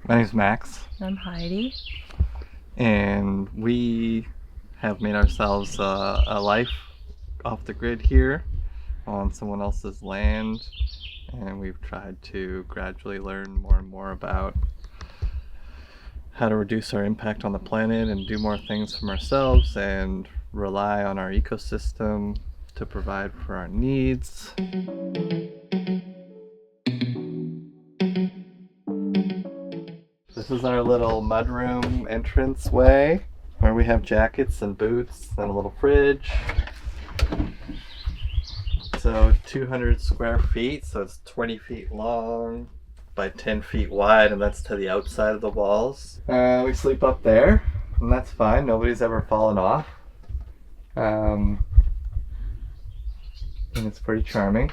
My name's Max, I'm Heidi. and we have made ourselves a life off the grid here on someone else's land, and we've tried to gradually learn more and more about how to reduce our impact on the planet and do more things from ourselves and rely on our ecosystem to provide for our needs. This is our little mudroom entrance way where we have jackets and boots and a little fridge. So 200 square feet, so it's 20 feet long by 10 feet wide, and that's to the outside of the walls. We sleep up there, and that's fine. Nobody's ever fallen off. And it's pretty charming.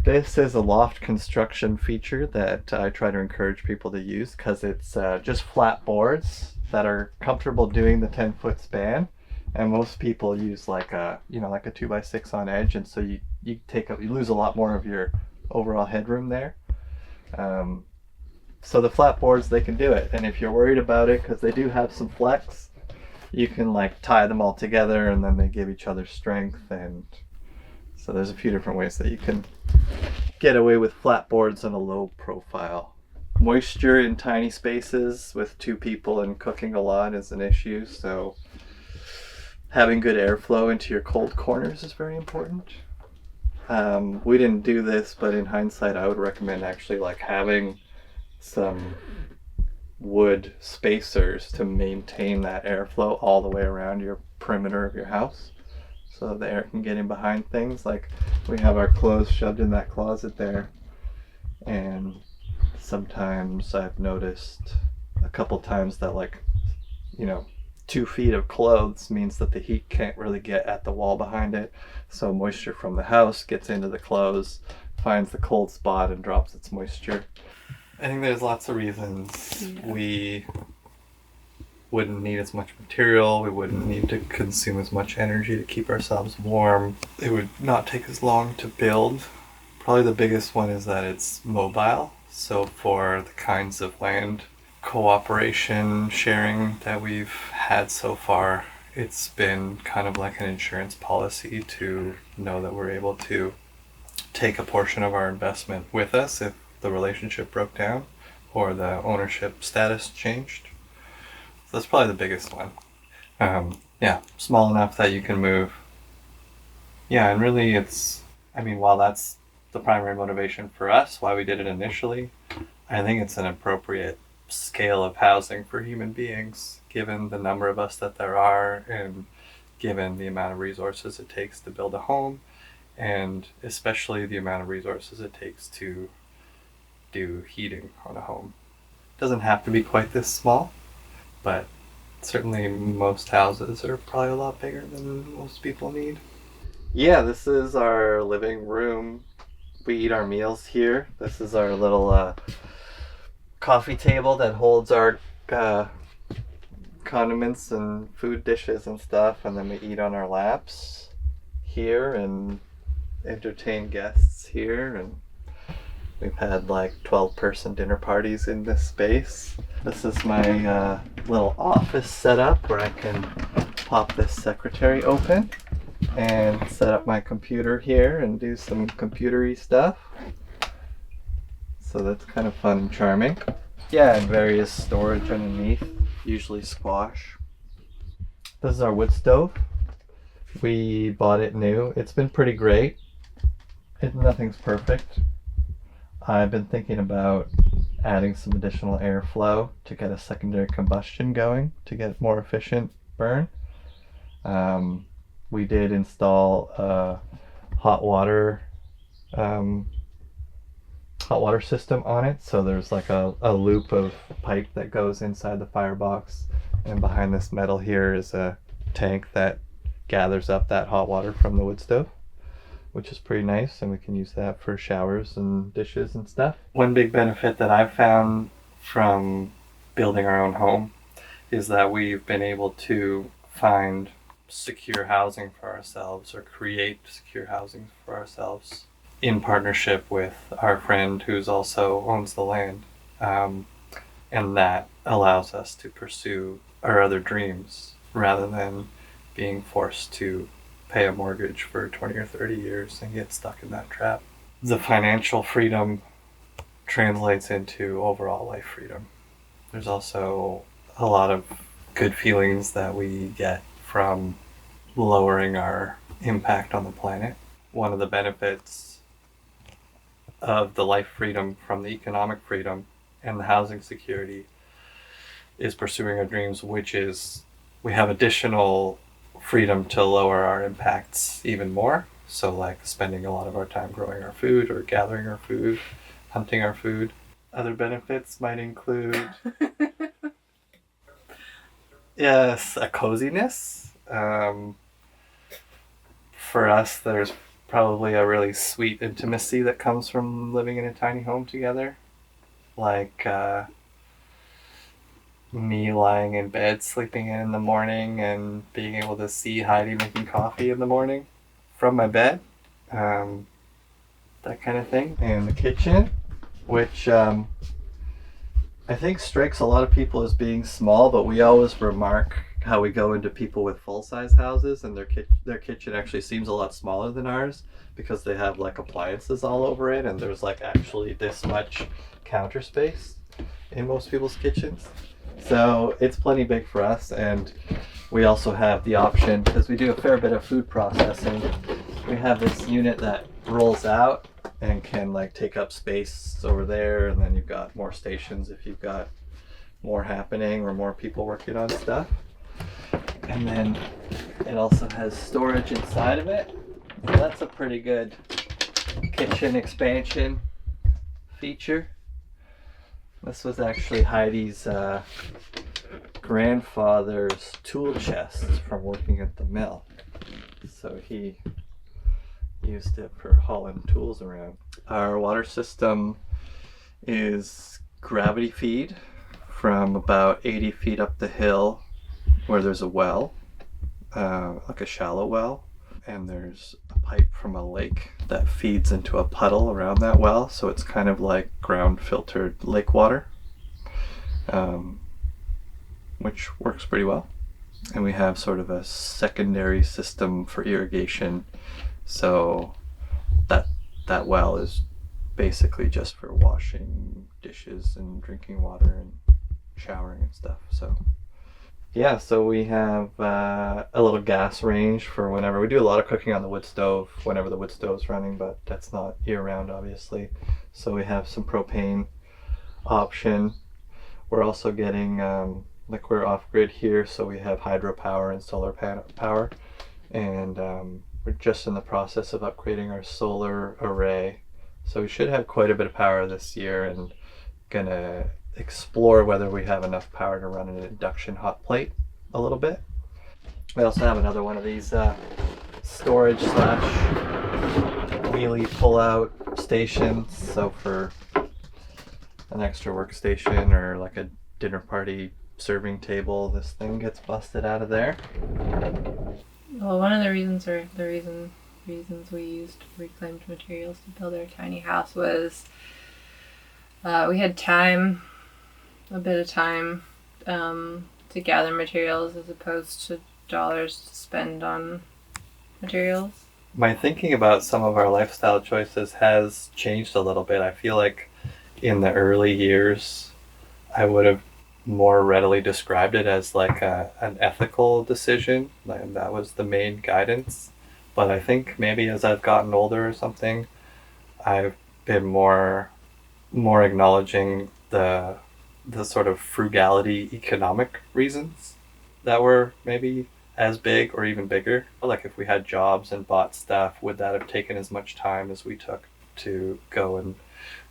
This is a loft construction feature that I try to encourage people to use because it's just flat boards that are comfortable doing the 10-foot span. And most people use like a 2x6 on edge, and so you lose a lot more of your overall headroom there. So the flat boards, they can do it. And if you're worried about it, because they do have some flex, you can like tie them all together, and then they give each other strength. And so there's a few different ways that you can get away with flat boards on a low profile. Moisture in tiny spaces with two people and cooking a lot is an issue, so having good airflow into your cold corners is very important. We didn't do this, but in hindsight, I would recommend actually like having some wood spacers to maintain that airflow all the way around your perimeter of your house, so the air can get in behind things. Like we have our clothes shoved in that closet there, and sometimes I've noticed a couple times that 2 feet of clothes means that the heat can't really get at the wall behind it, so moisture from the house gets into the clothes, finds the cold spot, and drops its moisture. I think there's lots of reasons we wouldn't need as much material, we wouldn't need to consume as much energy to keep ourselves warm. It would not take as long to build. Probably the biggest one is that it's mobile. So for the kinds of land cooperation sharing that we've had so far, it's been kind of like an insurance policy to know that we're able to take a portion of our investment with us if the relationship broke down or the ownership status changed. So that's probably the biggest one. Small enough that you can move. Yeah, and really while that's the primary motivation for us, why we did it initially, I think it's an appropriate scale of housing for human beings, given the number of us that there are, and given the amount of resources it takes to build a home, and especially the amount of resources it takes to do heating on a home. It doesn't have to be quite this small, but certainly most houses are probably a lot bigger than most people need. Yeah, this is our living room. We eat our meals here. This is our little coffee table that holds our condiments and food dishes and stuff, and then we eat on our laps here and entertain guests here, and we've had like 12-person dinner parties in this space. This is my little office setup where I can pop this secretary open and set up my computer here and do some computery stuff. So that's kind of fun and charming. Yeah, and various storage underneath, usually squash. This is our wood stove. We bought it new. It's been pretty great. Nothing's perfect. I've been thinking about adding some additional airflow to get a secondary combustion going to get more efficient burn. We did install a hot water system on it, so there's like a loop of pipe that goes inside the firebox, and behind this metal here is a tank that gathers up that hot water from the wood stove, which is pretty nice, and we can use that for showers and dishes and stuff. One big benefit that I've found from building our own home is that we've been able to find secure housing for ourselves, or create secure housing for ourselves, in partnership with our friend who's also owns the land. And that allows us to pursue our other dreams rather than being forced to pay a mortgage for 20 or 30 years and get stuck in that trap. The financial freedom translates into overall life freedom. There's also a lot of good feelings that we get from lowering our impact on the planet. One of the benefits of the life freedom from the economic freedom and the housing security is pursuing our dreams, which is we have additional freedom to lower our impacts even more. So like spending a lot of our time growing our food or gathering our food, hunting our food. Other benefits might include yes, a coziness. For us, there's probably a really sweet intimacy that comes from living in a tiny home together. Like me lying in bed, sleeping in the morning, and being able to see Heidi making coffee in the morning from my bed. Um, that kind of thing. And the kitchen, which I think strikes a lot of people as being small, but we always remark how we go into people with full-size houses and their kitchen actually seems a lot smaller than ours because they have like appliances all over it and there's like actually this much counter space in most people's kitchens. So it's plenty big for us, and we also have the option, because we do a fair bit of food processing, we have this unit that rolls out and can like take up space over there, and then you've got more stations if you've got more happening or more people working on stuff. And then it also has storage inside of it. So that's a pretty good kitchen expansion feature. This was actually Heidi's grandfather's tool chest from working at the mill. So he used it for hauling tools around. Our water system is gravity feed from about 80 feet up the hill where there's a well, like a shallow well, and there's a pipe from a lake that feeds into a puddle around that well, so it's kind of like ground filtered lake water, which works pretty well. And we have sort of a secondary system for irrigation, so that well is basically just for washing dishes and drinking water and showering and stuff. So yeah, so we have a little gas range for whenever we do a lot of cooking on the wood stove, whenever the wood stove's running, but that's not year round, obviously. So we have some propane option. We're also getting, like we're off grid here, so we have hydropower and solar power. And we're just in the process of upgrading our solar array. So we should have quite a bit of power this year, and gonna explore whether we have enough power to run an induction hot plate a little bit. We also have another one of these storage slash wheelie pull out stations. So for an extra workstation or like a dinner party serving table, this thing gets busted out of there. Well, one of the reasons we used reclaimed materials to build our tiny house was we had a bit of time to gather materials as opposed to dollars to spend on materials. My thinking about some of our lifestyle choices has changed a little bit. I feel like in the early years, I would have more readily described it as like an ethical decision, and that was the main guidance. But I think maybe as I've gotten older or something, I've been more acknowledging the sort of frugality economic reasons that were maybe as big or even bigger. Like if we had jobs and bought stuff, would that have taken as much time as we took to go and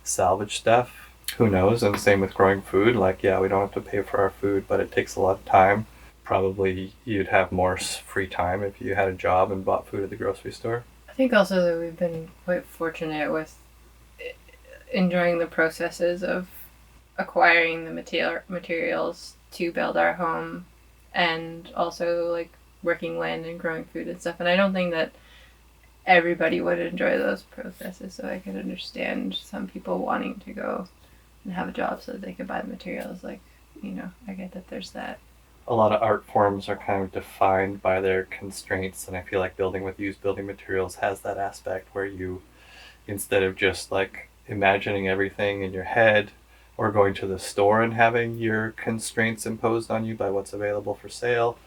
salvage stuff? Who knows? And same with growing food. Like, yeah, we don't have to pay for our food, but it takes a lot of time. Probably you'd have more free time if you had a job and bought food at the grocery store. I think also that we've been quite fortunate with enjoying the processes of acquiring the materials to build our home, and also like working land and growing food and stuff. And I don't think that everybody would enjoy those processes, so I can understand some people wanting to go and have a job so that they can buy the materials. Like, you know, I get that there's that. A lot of art forms are kind of defined by their constraints, and I feel like building with used building materials has that aspect where you, instead of just like imagining everything in your head or going to the store and having your constraints imposed on you by what's available for sale,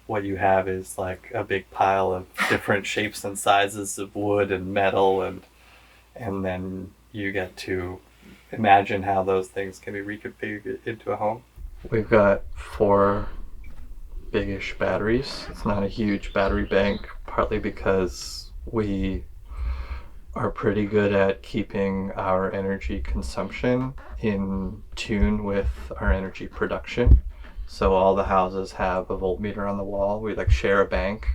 what you have is like a big pile of different shapes and sizes of wood and metal, and then you get to imagine how those things can be reconfigured into a home. We've got 4 biggish batteries. It's not a huge battery bank, partly because we are pretty good at keeping our energy consumption in tune with our energy production. So all the houses have a voltmeter on the wall. We like share a bank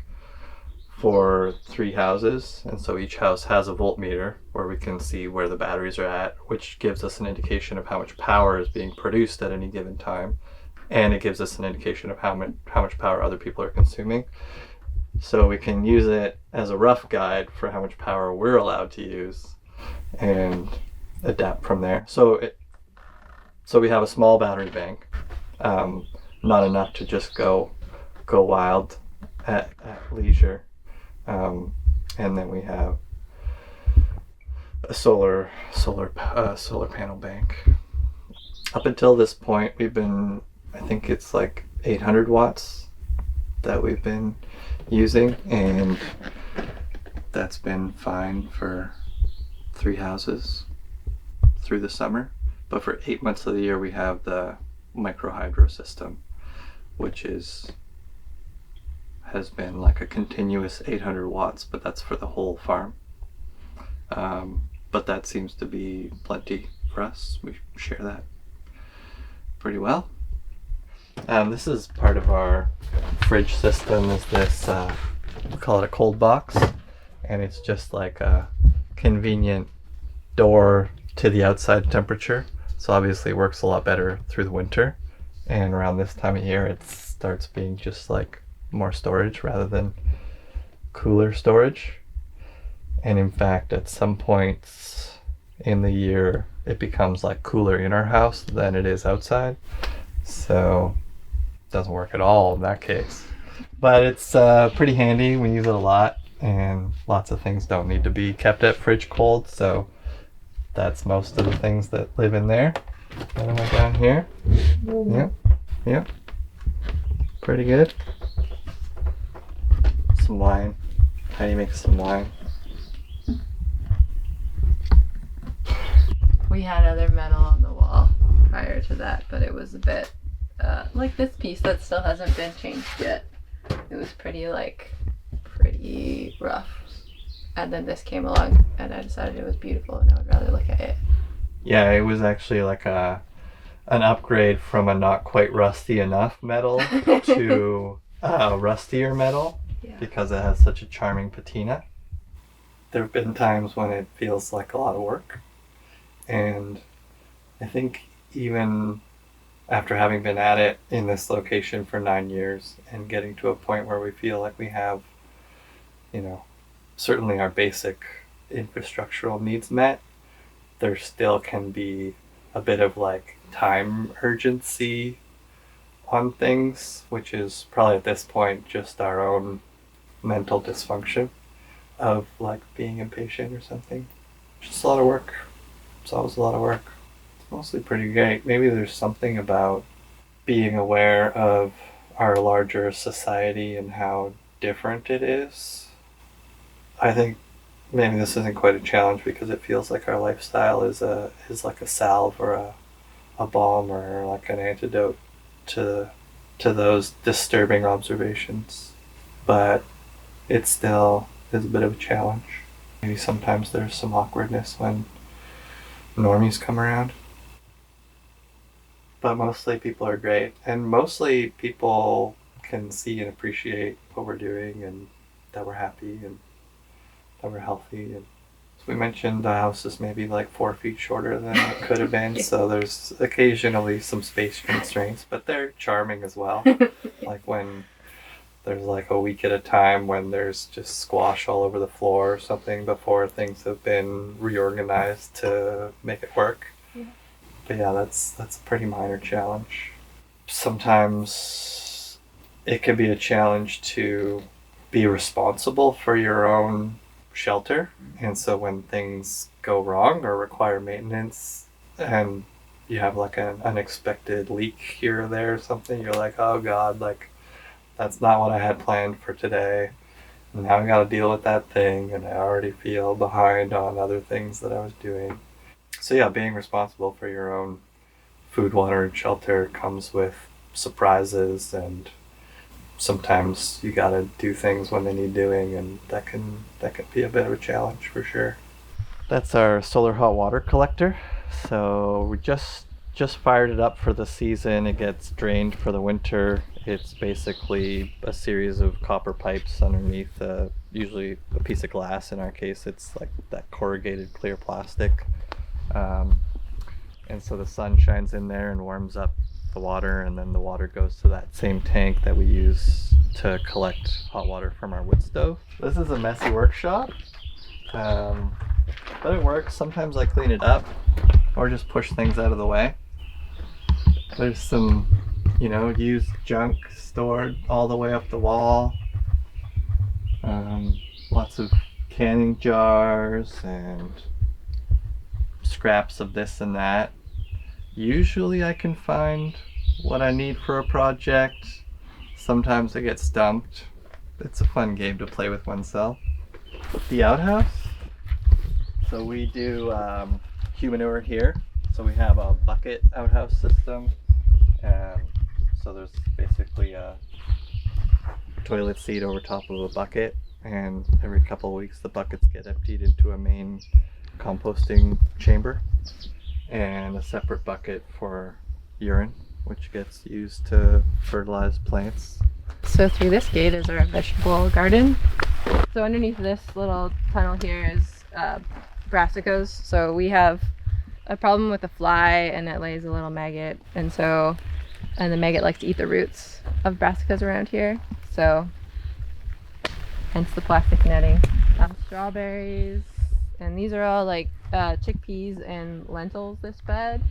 for 3 houses, and so each house has a voltmeter where we can see where the batteries are at, which gives us an indication of how much power is being produced at any given time, and it gives us an indication of how much power other people are consuming. So we can use it as a rough guide for how much power we're allowed to use and adapt from there. So we have a small battery bank, not enough to just go wild at leisure. And then we have a solar panel bank. Up until this point, we've been, I think it's like 800 watts that we've been using, and that's been fine for 3 houses through the summer. But for 8 months of the year, we have the micro hydro system, which has been like a continuous 800 watts, but that's for the whole farm. But that seems to be plenty for us. We share that pretty well. This is part of our fridge system, is this, we call it a cold box, and it's just like a convenient door to the outside temperature. So obviously it works a lot better through the winter, and around this time of year it starts being just like more storage rather than cooler storage. And in fact, at some points in the year it becomes like cooler in our house than it is outside. So it doesn't work at all in that case. But it's pretty handy. We use it a lot, and lots of things don't need to be kept at fridge cold, so that's most of the things that live in there. And then down here. Yep. Pretty good. Some wine. How do you make some wine? We had other metal on the wall prior to that, but it was a bit like this piece that still hasn't been changed yet. It was pretty rough. And then this came along, and I decided it was beautiful, and I would rather look at it. Yeah, it was actually like an upgrade from a not quite rusty enough metal to a rustier metal, because it has such a charming patina. There have been times when it feels like a lot of work, and I think even after having been at it in this location for 9 years and getting to a point where we feel like we have, certainly our basic infrastructural needs met, there still can be a bit of like time urgency on things, which is probably at this point just our own mental dysfunction of like being impatient or something. Just a lot of work. It's always a lot of work. It's mostly pretty great. Maybe there's something about being aware of our larger society and how different it is. I think maybe this isn't quite a challenge because it feels like our lifestyle is like a salve or a balm or like an antidote to those disturbing observations. But it still is a bit of a challenge. Maybe sometimes there's some awkwardness when normies come around. But mostly people are great, and mostly people can see and appreciate what we're doing and that we're happy and that we're healthy. And as we mentioned, the house is maybe like 4 feet shorter than it could have been, so there's occasionally some space constraints, but they're charming as well. Like when there's like a week at a time when there's just squash all over the floor or something before things have been reorganized to make it work. But yeah, that's a pretty minor challenge. Sometimes it can be a challenge to be responsible for your own shelter. And so when things go wrong or require maintenance and you have like an unexpected leak here or there or something, you're like, oh God, like that's not what I had planned for today. And now I got to deal with that thing, and I already feel behind on other things that I was doing. So yeah, being responsible for your own food, water, and shelter comes with surprises, and sometimes you got to do things when they need doing, and that can be a bit of a challenge for sure. That's our solar hot water collector. So we just fired it up for the season. It gets drained for the winter. It's basically a series of copper pipes underneath, usually a piece of glass. In our case, it's like that corrugated clear plastic. And so the sun shines in there and warms up the water, and then the water goes to that same tank that we use to collect hot water from our wood stove. This is a messy workshop, but it works. Sometimes I clean it up or just push things out of the way. There's some, used junk stored all the way up the wall. Lots of canning jars and scraps of this and that. Usually I can find what I need for a project. Sometimes I get stumped. It's a fun game to play with oneself. The outhouse. So we do humanure here. So we have a bucket outhouse system. So there's basically a toilet seat over top of a bucket, and every couple of weeks the buckets get emptied into a main composting chamber, and a separate bucket for urine, which gets used to fertilize plants. So through this gate is our vegetable garden. So underneath this little tunnel here is brassicas. So we have a problem with a fly, and it lays a little maggot, and the maggot likes to eat the roots of brassicas around here. So hence the plastic netting. Strawberries, and these are all like chickpeas and lentils this bed.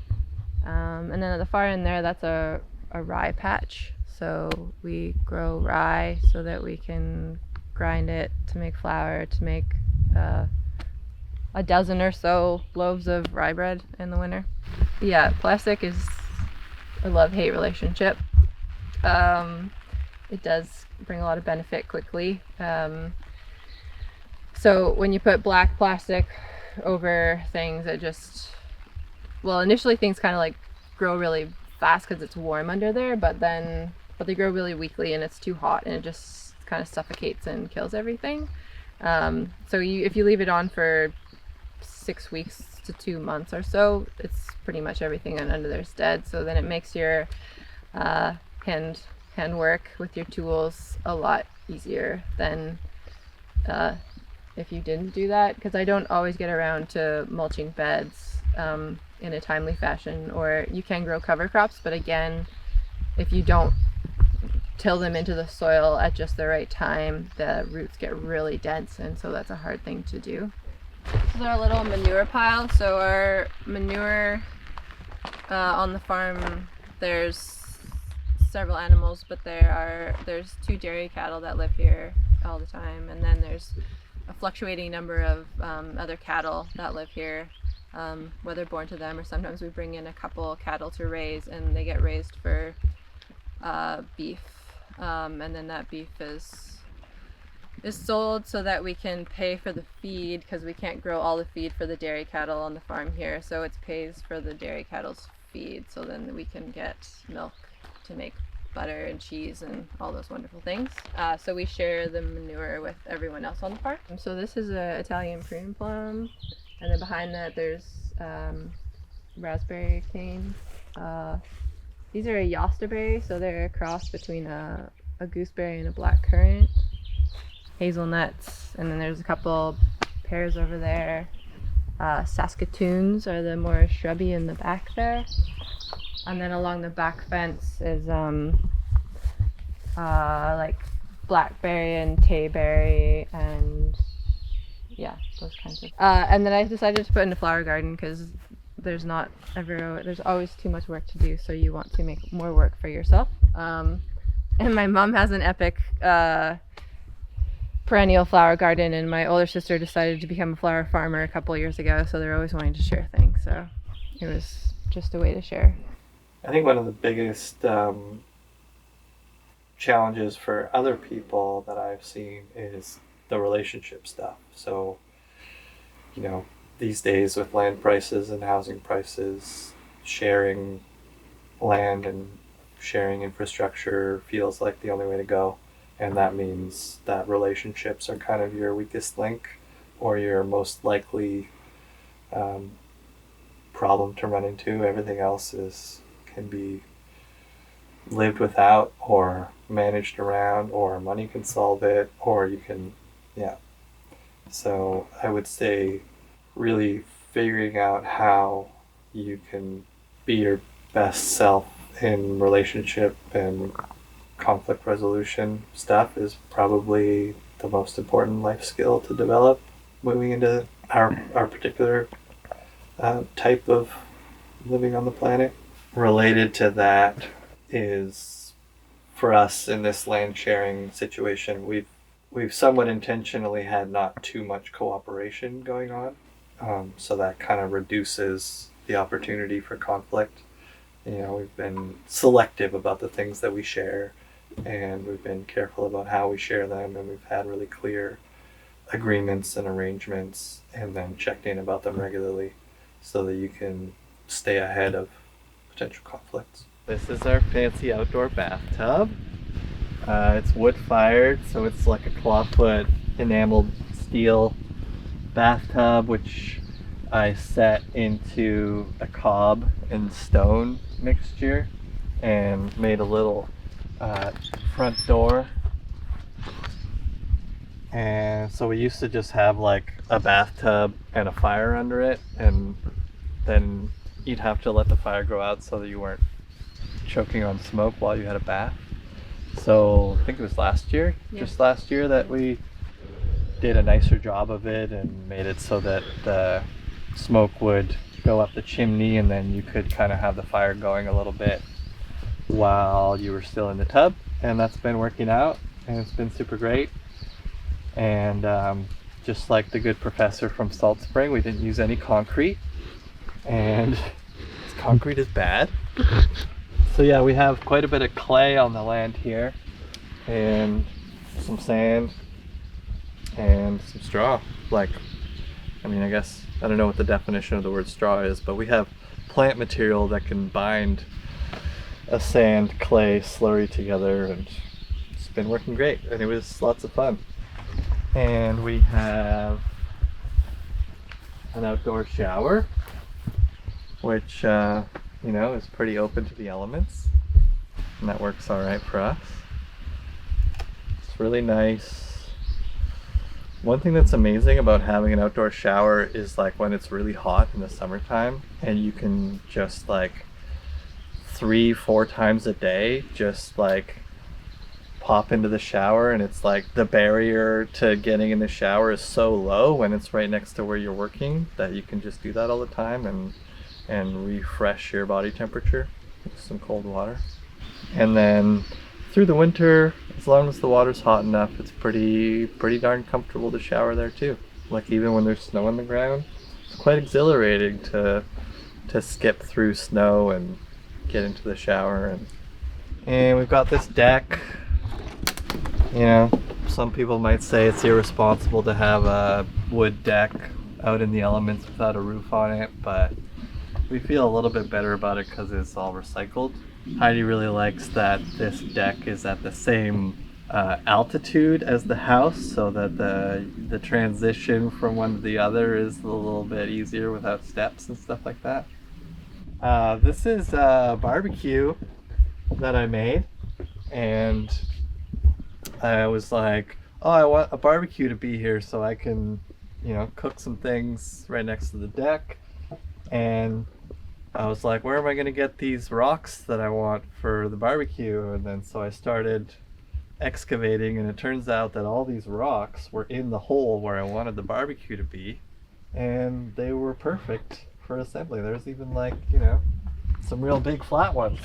And then at the far end there, that's a rye patch. So we grow rye so that we can grind it to make flour, to make a dozen or so loaves of rye bread in the winter. Yeah, plastic is a love-hate relationship. It does bring a lot of benefit quickly. So when you put black plastic over things, initially things kind of like grow really fast because it's warm under there, but they grow really weakly and it's too hot, and it just kind of suffocates and kills everything. So if you leave it on for 6 weeks to 2 months or so, it's pretty much everything under there is dead. So then it makes your hand work with your tools a lot easier than if you didn't do that, because I don't always get around to mulching beds in a timely fashion. Or you can grow cover crops, but again, if you don't till them into the soil at just the right time, the roots get really dense, and so that's a hard thing to do. This is our little manure pile. So our manure on the farm, there's several animals, but there's 2 dairy cattle that live here all the time, and then there's a fluctuating number of other cattle that live here, whether born to them, or sometimes we bring in a couple cattle to raise, and they get raised for beef, and then that beef is sold so that we can pay for the feed, because we can't grow all the feed for the dairy cattle on the farm here, so it pays for the dairy cattle's feed, so then we can get milk to make butter and cheese and all those wonderful things. So we share the manure with everyone else on the farm. So this is a Italian prune plum, and then behind that there's raspberry canes. These are a yostaberry, so they're a cross between a gooseberry and a black currant. Hazelnuts, and then there's a couple pears over there. Saskatoons are the more shrubby in the back there. And then along the back fence is like blackberry and tayberry, and yeah, those kinds of. And then I decided to put in a flower garden because there's always too much work to do, so you want to make more work for yourself. And my mom has an epic perennial flower garden, and my older sister decided to become a flower farmer a couple years ago, so they're always wanting to share things, so it was just a way to share. I think one of the biggest challenges for other people that I've seen is the relationship stuff. So, these days with land prices and housing prices, sharing land and sharing infrastructure feels like the only way to go. And that means that relationships are kind of your weakest link or your most likely problem to run into. Everything else can be lived without or managed around, or money can solve it, or you can, So I would say really figuring out how you can be your best self in relationship and conflict resolution stuff is probably the most important life skill to develop moving into our particular type of living on the planet. Related to that is, for us in this land sharing situation, we've somewhat intentionally had not too much cooperation going on, so that kind of reduces the opportunity for conflict. We've been selective about the things that we share, and we've been careful about how we share them, and we've had really clear agreements and arrangements, and then checked in about them regularly so that you can stay ahead of potential conflicts. This is our fancy outdoor bathtub. It's wood fired, so it's like a clawfoot enameled steel bathtub, which I set into a cob and stone mixture and made a little front door. And so we used to just have like a bathtub and a fire under it, and then you'd have to let the fire go out so that you weren't choking on smoke while you had a bath. So I think it was just last year that we did a nicer job of it and made it so that the smoke would go up the chimney, and then you could kind of have the fire going a little bit while you were still in the tub. And that's been working out, and it's been super great. And just like the good professor from Salt Spring, we didn't use any concrete, and concrete is bad. So yeah, we have quite a bit of clay on the land here, and some sand, and some straw. I guess, I don't know what the definition of the word straw is, but we have plant material that can bind a sand clay slurry together, and it's been working great, and it was lots of fun. And we have an outdoor shower, which is pretty open to the elements, and that works all right for us. It's really nice. One thing that's amazing about having an outdoor shower is like when it's really hot in the summertime, and you can just 3-4 times a day just pop into the shower, and it's like the barrier to getting in the shower is so low when it's right next to where you're working that you can just do that all the time and refresh your body temperature with some cold water. And then through the winter, as long as the water's hot enough, it's pretty darn comfortable to shower there too. Even when there's snow on the ground, it's quite exhilarating to skip through snow and get into the shower. And we've got this deck. Some people might say it's irresponsible to have a wood deck out in the elements without a roof on it, but we feel a little bit better about it because it's all recycled. Heidi really likes that this deck is at the same altitude as the house, so that the transition from one to the other is a little bit easier without steps and stuff like that. This is a barbecue that I made, and I was like, oh, I want a barbecue to be here so I can, cook some things right next to the deck. And I was like, where am I going to get these rocks that I want for the barbecue? And then so I started excavating, and it turns out that all these rocks were in the hole where I wanted the barbecue to be, and they were perfect for assembly. There's even like, some real big flat ones.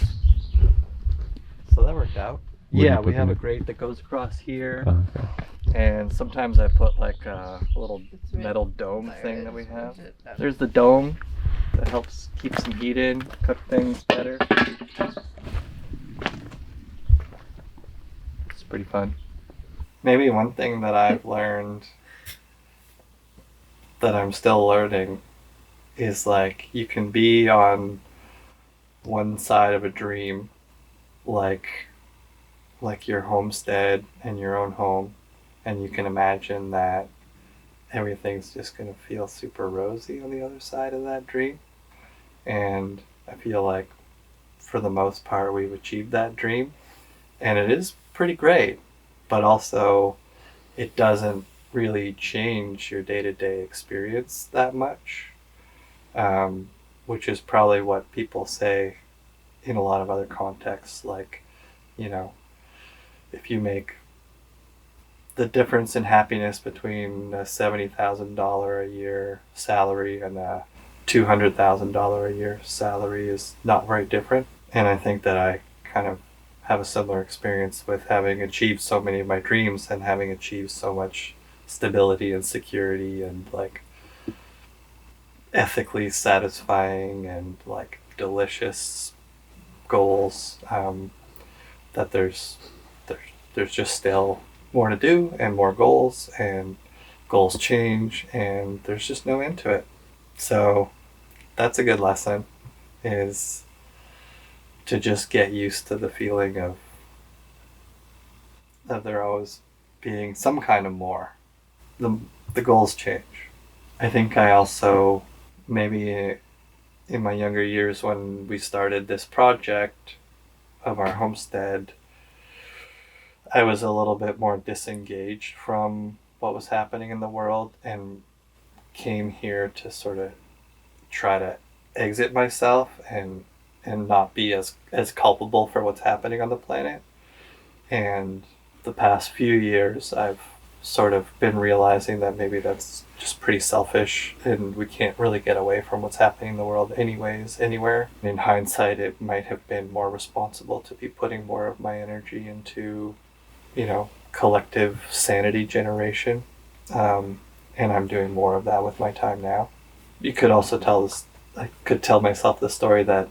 So that worked out. Where do you Yeah, put we have them? a grate that goes across here. Oh, okay. And sometimes I put like a little metal dome thing that we have. There's the dome that helps keep some heat in, cook things better. It's pretty fun. Maybe one thing that I've learned that I'm still learning is like you can be on one side of a dream, like your homestead and your own home, and you can imagine that everything's just going to feel super rosy on the other side of that dream. And I feel like for the most part we've achieved that dream, and it is pretty great, but also it doesn't really change your day-to-day experience that much, which is probably what people say in a lot of other contexts, like, if you make the difference in happiness between a $70,000 a year salary and a $200,000 a year salary is not very different. And I think that I kind of have a similar experience with having achieved so many of my dreams and having achieved so much stability and security and like ethically satisfying and like delicious goals, that there's just still more to do and more goals, and goals change, and there's just no end to it. So that's a good lesson, is to just get used to the feeling of there always being some kind of more. The goals change. I think I also, maybe in my younger years when we started this project of our homestead, I was a little bit more disengaged from what was happening in the world and came here to sort of try to exit myself and not be as culpable for what's happening on the planet. And the past few years I've sort of been realizing that maybe that's just pretty selfish and we can't really get away from what's happening in the world anyways, anywhere. In hindsight, it might have been more responsible to be putting more of my energy into, collective sanity generation. And I'm doing more of that with my time now. You could also I could tell myself the story that,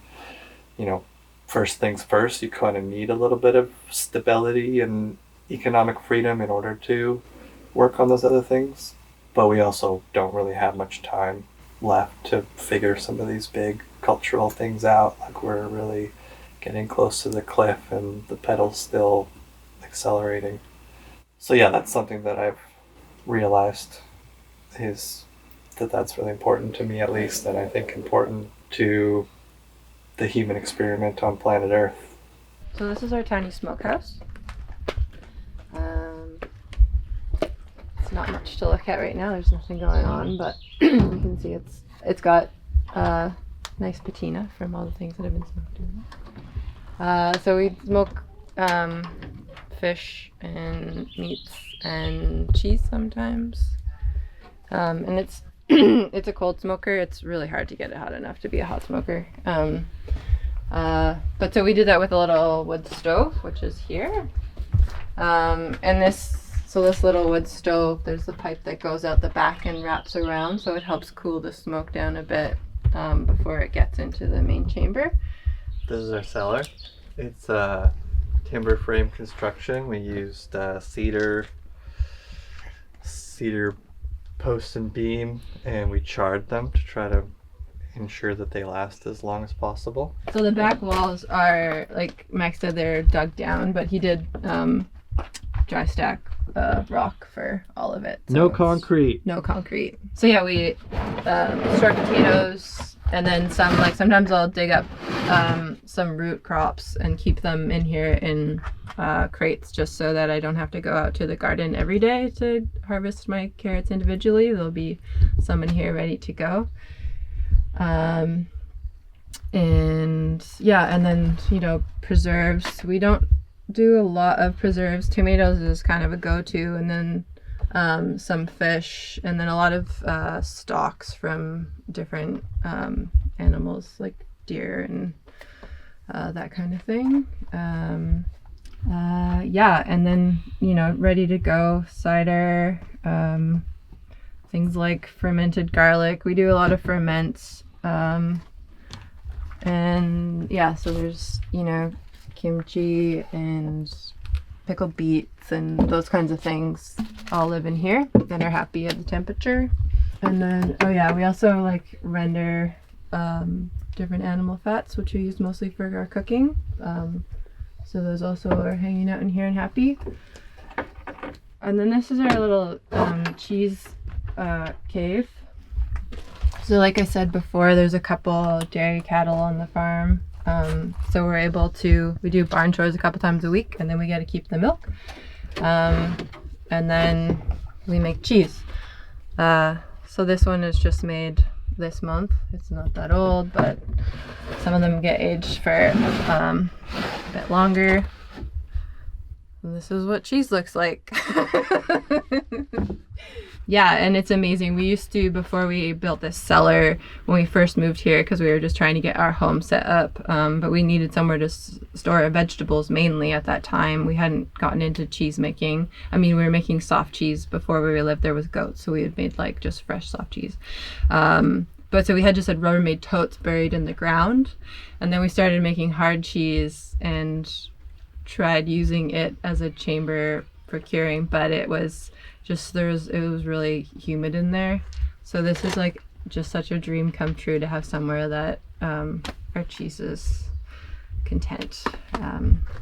first things first, you kind of need a little bit of stability and economic freedom in order to work on those other things. But we also don't really have much time left to figure some of these big cultural things out. Like, we're really getting close to the cliff and the pedal's still accelerating. So yeah, that's something that I've realized, is that's really important to me, at least, and I think important to the human experiment on planet Earth. So this is our tiny smokehouse. It's not much to look at right now. There's nothing going on, but you can see it's got nice patina from all the things that have been smoked in. So we smoke fish and meats and cheese sometimes. And it's it's a cold smoker. It's really hard to get it hot enough to be a hot smoker. But so we did that with a little wood stove, which is here. And this little wood stove, there's the pipe that goes out the back and wraps around, so it helps cool the smoke down a bit before it gets into the main chamber. This is our cellar. It's a timber frame construction. We used cedar post and beam, and we charred them to try to ensure that they last as long as possible. So the back walls are, like Max said, they're dug down, but he did dry stack rock for all of it. So No concrete. no concrete. So yeah, we store potatoes, and then sometimes I'll dig up some root crops and keep them in here in crates, just so that I don't have to go out to the garden every day to harvest my carrots individually. There'll be some in here ready to go. And then preserves. We don't do a lot of preserves. Tomatoes is kind of a go-to, and then some fish, and then a lot of stalks from different animals like deer and that kind of thing. Yeah, and then, you know, ready to go cider, things like fermented garlic. We do a lot of ferments. And yeah, so there's, you know, kimchi and pickled beets and those kinds of things all live in here and are happy at the temperature. And then, oh yeah, we also like render different animal fats, which we use mostly for our cooking. So those also are hanging out in here and happy. And then this is our little cheese cave. So like I said before, there's a couple dairy cattle on the farm. So we're able to, we do barn chores a couple times a week, and then we get to keep the milk. And then we make cheese. So this one is just made this month. It's not that old, but some of them get aged for a bit longer. And this is what cheese looks like. Yeah, and it's amazing. We used to, before we built this cellar, when we first moved here, because we were just trying to get our home set up, but we needed somewhere to store our vegetables mainly at that time. We hadn't gotten into cheese making. I mean, we were making soft cheese before we lived there with goats, so we had made like just fresh soft cheese. But so we had just had Rubbermaid totes buried in the ground, and then we started making hard cheese and tried using it as a chamber for curing, but it was just, it was really humid in there. So this is like just such a dream come true to have somewhere that our cheese is content,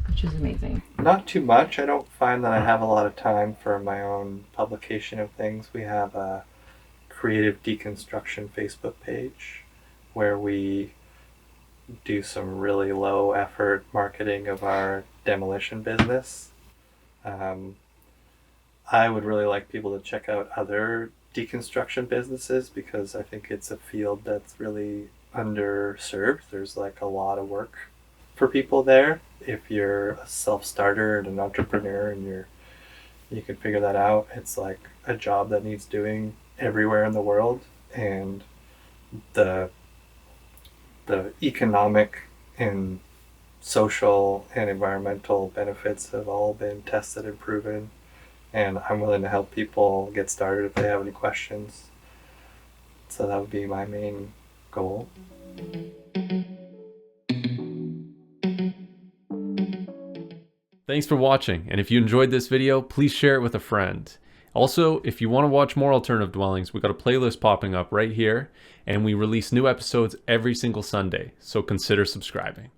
which is amazing. Not too much. I don't find that I have a lot of time for my own publication of things. We have a creative deconstruction Facebook page where we do some really low effort marketing of our demolition business. I would really like people to check out other deconstruction businesses because I think it's a field that's really underserved. There's like a lot of work for people there. If you're a self-starter and an entrepreneur and you can figure that out, it's like a job that needs doing everywhere in the world, and the economic and social and environmental benefits have all been tested and proven. And I'm willing to help people get started if they have any questions. So that would be my main goal. Thanks for watching, and if you enjoyed this video, please share it with a friend. Also, if you want to watch more alternative dwellings, we got a playlist popping up right here, and we release new episodes every single Sunday, so consider subscribing.